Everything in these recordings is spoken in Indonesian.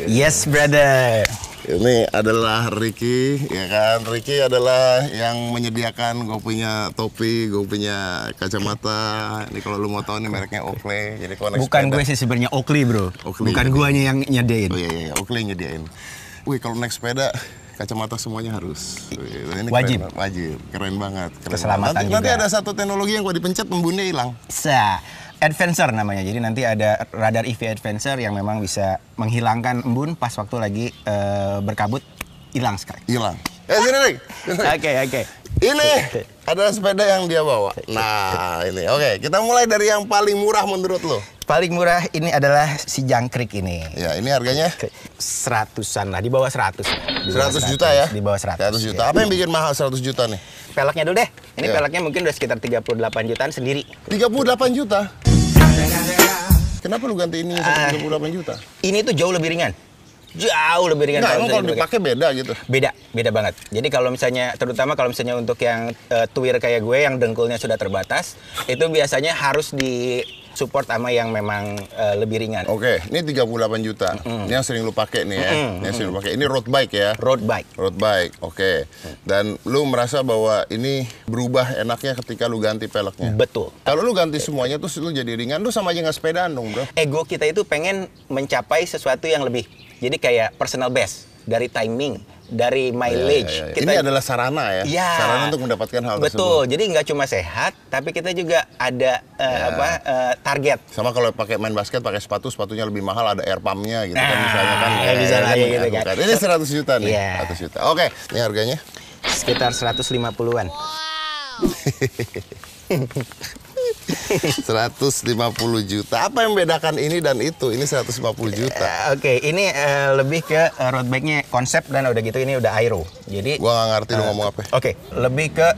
Yes, brother. Ini adalah Ricky, ya kan? Ricky adalah yang menyediakan. Gue punya topi, gue punya kacamata. Ini kalau lu mau tahu nih mereknya Oakley. Jadi kalau naik Bukan sepeda, gue sih sebenarnya Oakley, bro. Oakley, Bukan jadi. guanya yang nyediain. Oh iya, Oakley nyediain. Wih, kalau naik sepeda kacamata semuanya harus. Wih, ini Wajib. Wajib, keren banget. Keselamatan Nanti juga. ada satu teknologi yang kalau dipencet embunnya hilang. Adventure namanya. Jadi nanti ada radar EV Adventure yang memang bisa menghilangkan embun pas waktu lagi berkabut, hilang sekali. Hilang. Sini Rick. Oke. Ini adalah sepeda yang dia bawa. Nah, ini. Oke, kita mulai dari yang paling murah menurut lo. Paling murah ini adalah si jangkrik ini. Ya, ini harganya 100-an lah, di bawah 100. 100 juta ya? Di bawah 100. 100 juta. Ya. Apa yang bikin mahal 100 juta nih? Peleknya dulu deh. Ini Ya. peleknya mungkin udah sekitar 38 jutaan sendiri. 38 juta? Kenapa lu ganti ini 38 juta? Ini tuh jauh lebih ringan. Jauh lebih ringan. Nah, emang kalau misalnya dipakai beda gitu? Beda banget. Jadi kalau misalnya, terutama kalau misalnya untuk yang tuir kayak gue yang dengkulnya sudah terbatas, itu biasanya harus di support sama yang memang lebih ringan. Oke, ini 38 juta. Ini yang sering lu pakai nih ya. Ini yang sering lu pakai. Ini road bike ya? Road bike. Road bike, oke. Dan lu merasa bahwa ini berubah enaknya ketika lu ganti peleknya? Betul. Kalau lu ganti semuanya terus lu jadi ringan, lu sama aja nggak sepedaan dong, bro. Ego kita itu pengen mencapai sesuatu yang lebih. Jadi kayak personal best, dari timing, dari mileage. Ya. Kita, Ini adalah sarana ya? Ya, Sarana untuk mendapatkan hal tersebut. betul. Jadi nggak cuma sehat, tapi kita juga ada target. Sama kalau pakai main basket, pakai sepatunya lebih mahal, ada air pump-nya gitu kan misalnya kan. ya bisa lah ya, gitu kan. Ini 100 juta nih, Iya. 100 juta. Oke, ini harganya? Sekitar 150-an. 150 juta. Apa yang membedakan ini dan itu? Ini 150 juta. Oke, ini lebih ke road bike-nya konsep dan udah gitu ini udah aero. Jadi Gua nggak ngerti lu ngomong apa. Oke, lebih ke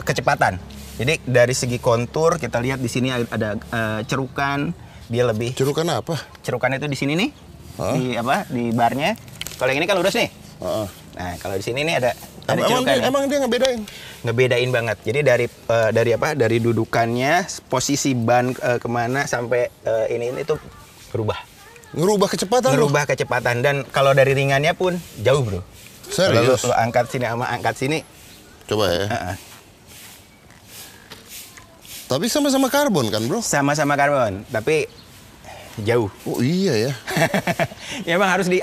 kecepatan. Jadi dari segi kontur kita lihat di sini ada cerukan, dia lebih. Cerukan apa? Cerukan itu di sini nih. Di barnya. Kalau yang ini kan lurus nih. Nah, kalau di sini nih ada cerukan. Emang dia ngebedain? Ngebedain banget. Jadi dari dudukannya, posisi ban kemana sampai ini tuh berubah. Ngerubah kecepatan lu? Ngerubah kecepatan, dan kalau dari ringannya pun jauh, bro. Serius? Kalau lu angkat sini sama angkat sini. Coba ya. Tapi sama-sama karbon kan, bro? Sama-sama karbon, tapi jauh. Oh iya ya. Ya emang harus di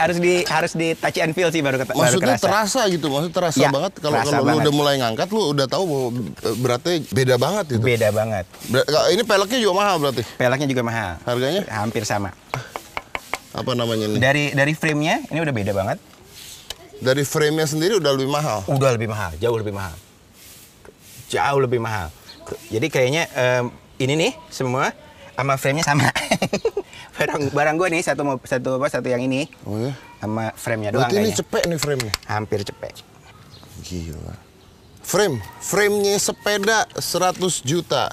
touch and feel sih baru Maksudnya kerasa. terasa gitu, maksudnya terasa Ya, banget kalau terasa lu banget. udah mulai ngangkat lu udah tahu bahwa beratnya beda banget gitu. Beda banget. Ini peleknya juga mahal berarti. Peleknya juga mahal. Harganya? Hampir sama. Apa namanya ini? Dari frame-nya ini udah beda banget. Dari frame-nya sendiri udah lebih mahal. Udah lebih mahal, jauh lebih mahal. Jauh lebih mahal. Jadi kayaknya ini nih semua sama frame-nya sama. barang gue nih satu yang ini. Oh ya. Sama frame-nya doang Berarti ini kayaknya. cepek nih frame-nya. Hampir cepek. Gila. Frame-nya sepeda 100 juta.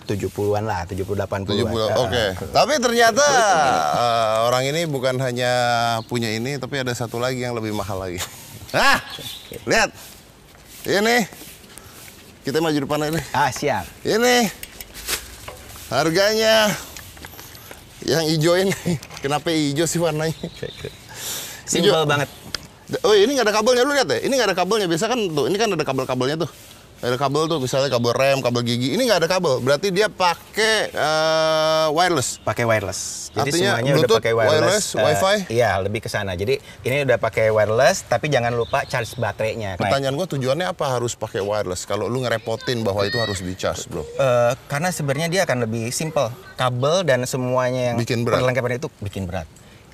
70-an lah, 70-80-an. 70, oke. Tapi ternyata orang ini bukan hanya punya ini, tapi ada satu lagi yang lebih mahal lagi. Lihat. Ini. Kita maju depan ini. Siap. Ini. Harganya yang hijau ini. Kenapa hijau sih warnanya? Simple banget. Oh, ini nggak ada kabelnya, lu lihat ya. Ini nggak ada kabelnya. Biasa kan tuh, ini kan ada kabel-kabelnya tuh. Ada kabel tuh, misalnya kabel rem, kabel gigi. Ini nggak ada kabel. Berarti dia pakai wireless. Pakai wireless. Jadi Artinya semuanya Bluetooth, udah pakai wireless. Wi-Fi? Iya, lebih ke sana. Jadi ini udah pakai wireless, tapi jangan lupa charge baterainya. Pertanyaan gua, tujuannya apa harus pakai wireless? Kalau lu ngerepotin bahwa itu harus di-charge, bro. Karena sebenarnya dia akan lebih simple. Kabel dan semuanya yang Bikin berat. perlengkapan itu bikin berat.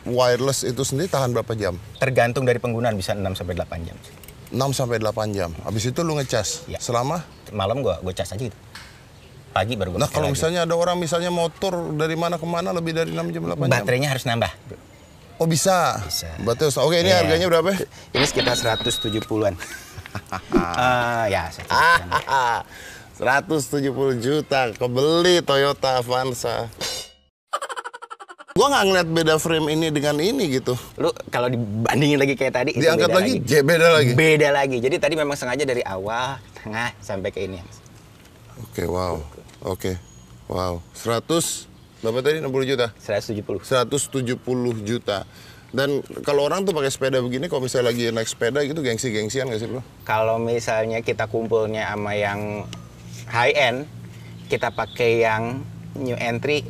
Wireless itu sendiri tahan berapa jam? Tergantung dari penggunaan, bisa 6-8 jam. 6-8 jam. Habis itu lu ngecas. Ya. Selama? Malam gua cas aja gitu. Pagi baru gua Nah, pakai kalau lagi. misalnya ada orang misalnya motor dari mana ke mana lebih dari 6 jam, 8 jam. Baterainya harus nambah. Oh, bisa. Bisa. Berarti oke, ini Iya. harganya berapa? Ini sekitar 170-an. Ya, 170 juta kebeli Toyota Avanza. Gua nggak ngeliat beda frame ini dengan ini gitu. Lu kalau dibandingin lagi kayak tadi itu Diangkat beda lagi, beda lagi. Beda lagi. Jadi tadi memang sengaja dari awal, tengah sampai ke ini. Oke, wow. Oke. Wow. 170 Berapa tadi 60 juta? 170. 170 juta. Dan kalau orang tuh pakai sepeda begini, kalau misalnya lagi naik sepeda gitu, gengsi-gengsian nggak sih bro? Kalau misalnya kita kumpulnya sama yang high end, kita pakai yang new entry,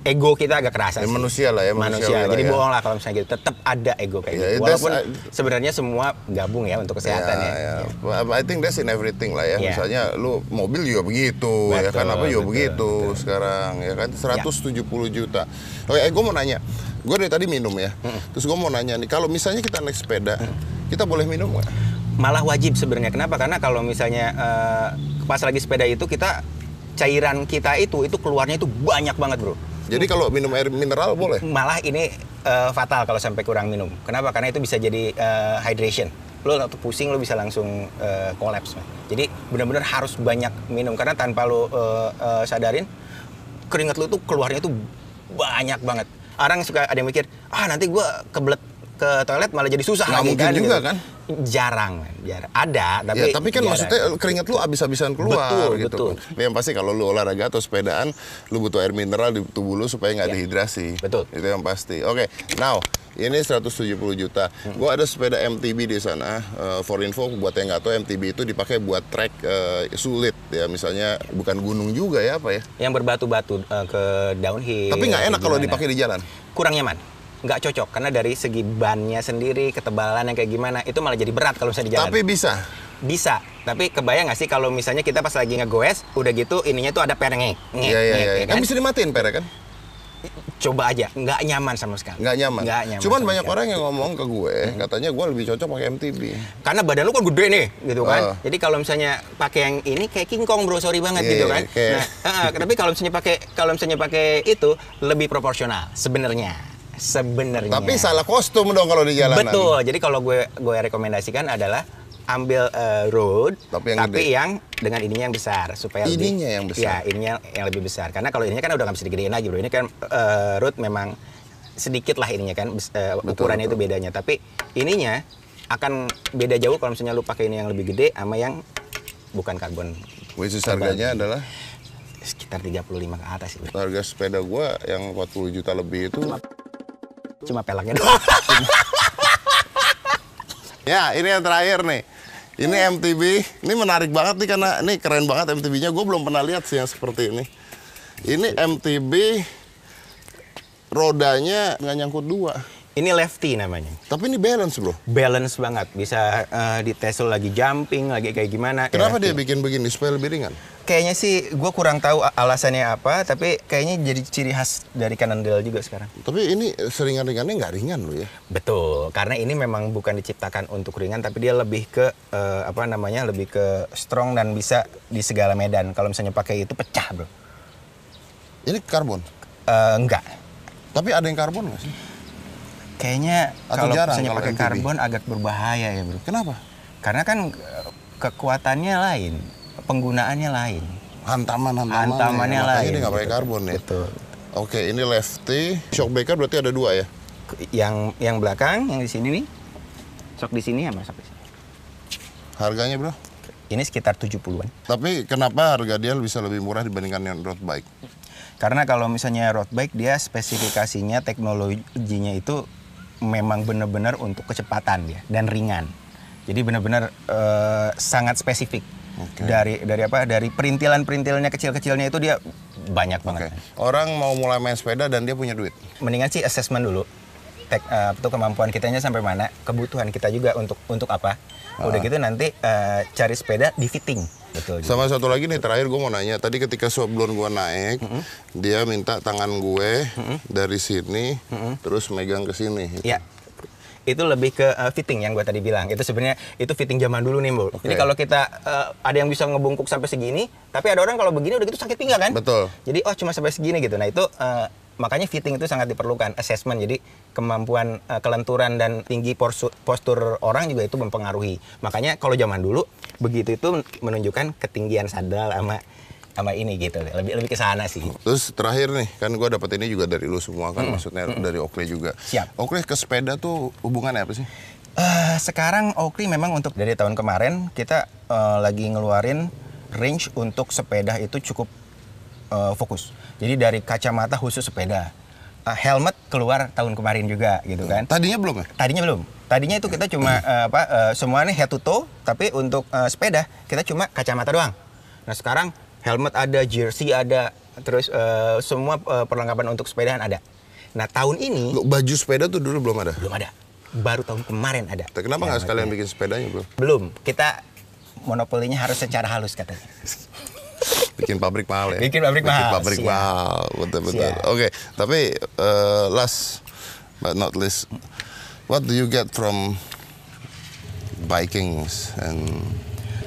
ego kita agak kerasa Ya, sih. manusia lah ya, manusia. Jadi ya. bohong lah kalau misalnya gitu. Tetap ada ego kayak Ya, gitu. Walaupun sebenarnya semua gabung ya untuk kesehatan ya. I think that's in everything lah ya. Ya. Misalnya lu mobil juga begitu, ya kan, apa juga begitu betul. sekarang, ya kan, 170 juta. Oke, gue mau nanya, gue dari tadi minum ya, terus gue mau nanya nih, kalau misalnya kita naik sepeda, kita boleh minum nggak? Malah wajib sebenarnya. Kenapa? Karena kalau misalnya pas lagi sepeda itu kita cairan kita itu keluarnya itu banyak banget bro. Jadi kalau minum air mineral boleh? Malah ini fatal kalau sampai kurang minum. Kenapa? Karena itu bisa jadi hydration. Lo waktu pusing lo bisa langsung collapse. Jadi benar-benar harus banyak minum karena tanpa lo sadarin keringat lo tuh keluarnya tuh banyak banget. Orang suka ada yang mikir, nanti gua kebelet ke toilet malah jadi susah. Nggak mungkin juga kan? Jarang. Ada, tapi ya, tapi kan jarang. maksudnya keringat lu habis-habisan keluar gitu. Betul. Yang pasti kalau lu olahraga atau sepedaan, lu butuh air mineral di tubuh lu supaya nggak dehidrasi. Betul. Itu yang pasti. Oke, now ini 170 juta. Gua ada sepeda MTB di sana. For info, buat yang nggak tahu, MTB itu dipakai buat trek sulit ya. Misalnya bukan gunung juga ya, apa ya? Yang berbatu-batu ke downhill. Tapi nggak enak kalau gimana. dipakai di jalan. Kurang nyaman. Nggak cocok karena dari segi bannya sendiri, ketebalan yang kayak gimana itu malah jadi berat kalau misalnya di jalan. Tapi bisa. Tapi kebayang nggak sih kalau misalnya kita pas lagi ngegoes udah gitu ininya tuh ada perengnya. Iya. Kan bisa dimatiin pernya kan? Coba aja, nggak nyaman sama sekali. Nggak nyaman. Cuman banyak sekali. orang yang ngomong ke gue, katanya gue lebih cocok pakai MTB. Karena badan lu kan gede nih, gitu kan. Jadi kalau misalnya pakai yang ini kayak King Kong bro, sorry banget gitu kan. Tapi kalau misalnya pakai itu lebih proporsional sebenarnya. Tapi salah kostum dong kalau di jalanan. Betul. Jadi kalau gue rekomendasikan adalah ambil road, tapi yang dengan ininya yang besar supaya ininya yang besar. Ya, ininya yang lebih besar. Karena kalau ininya kan udah nggak bisa digedein lagi, bro. Ini kan road memang sedikit lah ininya kan ukurannya itu bedanya. Tapi ininya akan beda jauh kalau misalnya lu pakai ini yang lebih gede sama yang bukan karbon. Which is harganya adalah sekitar 35 ke atas sih. Harga sepeda gua yang 40 juta lebih itu cuma pelaknya doang. Ya, ini yang terakhir nih. Ini MTB, ini menarik banget nih karena ini keren banget MTB-nya. Gue belum pernah lihat sih yang seperti ini. Ini MTB rodanya nggak nyangkut dua. Ini lefty namanya. Tapi ini balance bro. Balance banget, bisa dites lo lagi jumping, lagi kayak gimana. Kenapa dia bikin begini supaya lebih ringan? Kayaknya sih gue kurang tahu alasannya apa, tapi kayaknya jadi ciri khas dari Cannondale juga sekarang. Tapi ini seringan-ringannya nggak ringan loh ya? Betul, karena ini memang bukan diciptakan untuk ringan, tapi dia lebih ke lebih ke strong dan bisa di segala medan. Kalau misalnya pakai itu pecah bro. Ini karbon? Enggak. Tapi ada yang karbon nggak sih? Kayaknya kalau misalnya pakai MTB karbon agak berbahaya ya bro. Kenapa? Karena kan kekuatannya lain, penggunaannya lain. Hantamannya lain. Makanya dia nggak pakai karbon ya. Betul. Oke, ini lefty. Shock breaker berarti ada dua ya? Yang belakang, yang di sini nih. Shock di sini sama shock di sini. Harganya bro? Ini sekitar 70-an. Tapi kenapa harga dia bisa lebih murah dibandingkan yang road bike? Karena kalau misalnya road bike dia spesifikasinya, teknologinya itu memang benar-benar untuk kecepatan ya dan ringan. Jadi benar-benar sangat spesifik. Dari perintilan-perintilnya kecil-kecilnya itu dia banyak banget. Orang mau mulai main sepeda dan dia punya duit. Mendingan sih assessment dulu. Kemampuan kitanya sampai mana, kebutuhan kita juga untuk apa. Udah gitu nanti cari sepeda di fitting. Betul. Sama satu lagi nih terakhir gue mau nanya. Tadi ketika sebelum gue naik, dia minta tangan gue dari sini terus megang ke sini. Iya. Itu lebih ke fitting yang gue tadi bilang. Itu sebenarnya itu fitting zaman dulu nih, Bu. Jadi kalau kita ada yang bisa ngebungkuk sampai segini, tapi ada orang kalau begini udah gitu sakit pinggang kan? Betul. Jadi cuma sampai segini gitu. Nah, itu makanya fitting itu sangat diperlukan, assessment. Jadi kemampuan kelenturan dan tinggi postur orang juga itu mempengaruhi. Makanya kalau zaman dulu begitu itu menunjukkan ketinggian sadel sama ini gitu. Lebih ke sana sih. Terus terakhir nih, kan gue dapet ini juga dari lu semua kan, maksudnya dari Oakley juga. Siap. Oakley ke sepeda tuh hubungannya apa sih? Sekarang Oakley memang untuk dari tahun kemarin kita lagi ngeluarin range untuk sepeda itu cukup fokus. Jadi dari kacamata khusus sepeda, helmet keluar tahun kemarin juga gitu kan. Tadinya belum ya? Tadinya belum. Tadinya itu kita cuma semuanya head to toe, tapi untuk sepeda kita cuma kacamata doang. Nah sekarang helmet ada, jersey ada, terus semua perlengkapan untuk sepedaan ada. Nah tahun ini Baju sepeda tuh dulu belum ada? belum ada. Baru tahun kemarin ada. Kenapa nggak sekalian bikin sepedanya bro? Belum. Kita monopolinya harus secara halus katanya. Bikin pabrik mahal ya? Bikin pabrik mahal. Bikin pabrik Siap. mahal, betul-betul. Siap. Oke, tapi last but not least, what do you get from bikings and?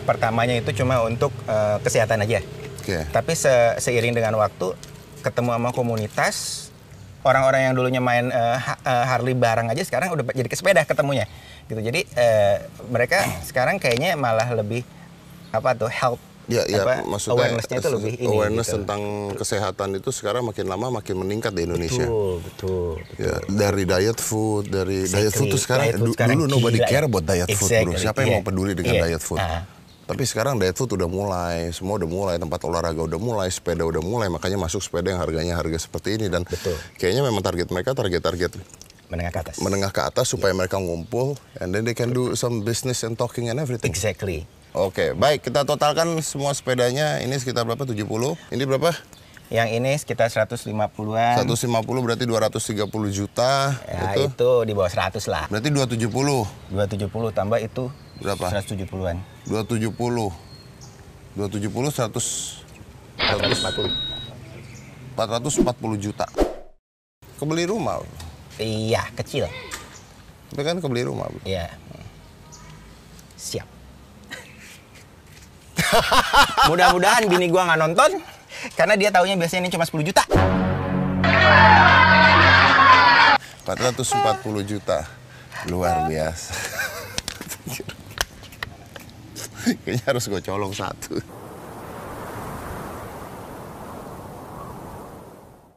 Pertamanya itu cuma untuk kesehatan aja. Oke. Tapi seiring dengan waktu, ketemu sama komunitas, orang-orang yang dulunya main Harley bareng aja sekarang udah jadi ke sepeda ketemunya. Gitu. Jadi mereka sekarang kayaknya malah lebih apa tuh health. Ya, maksudnya awareness-nya itu lebih ini. Awareness gitu. tentang kesehatan itu sekarang makin lama makin meningkat di Indonesia. Betul. Ya, dari diet food, diet food tuh sekarang, Diet food sekarang dulu nobody gila. care about diet food bro. Siapa yang mau peduli dengan diet food? Tapi sekarang diet food udah mulai, semua udah mulai, tempat olahraga udah mulai, sepeda udah mulai, makanya masuk sepeda yang harganya harga seperti ini dan kayaknya memang target mereka target menengah ke atas supaya mereka ngumpul and then they can do some business and talking and everything. Exactly. Oke, baik kita totalkan semua sepedanya ini sekitar berapa? 70. Ini berapa? Yang ini sekitar 150-an. 150 berarti 230 juta. Ya, itu di bawah 100 lah. Berarti 270. 270 tambah itu berapa? 170-an. 270. 100 440 juta. Kebeli rumah. Iya, kecil. Tapi kan kebeli rumah. Iya. Siap. Mudah-mudahan bini gua nggak nonton karena dia taunya biasanya ini cuma 10 juta. 440 juta. Luar biasa. Kayaknya harus gue colong satu.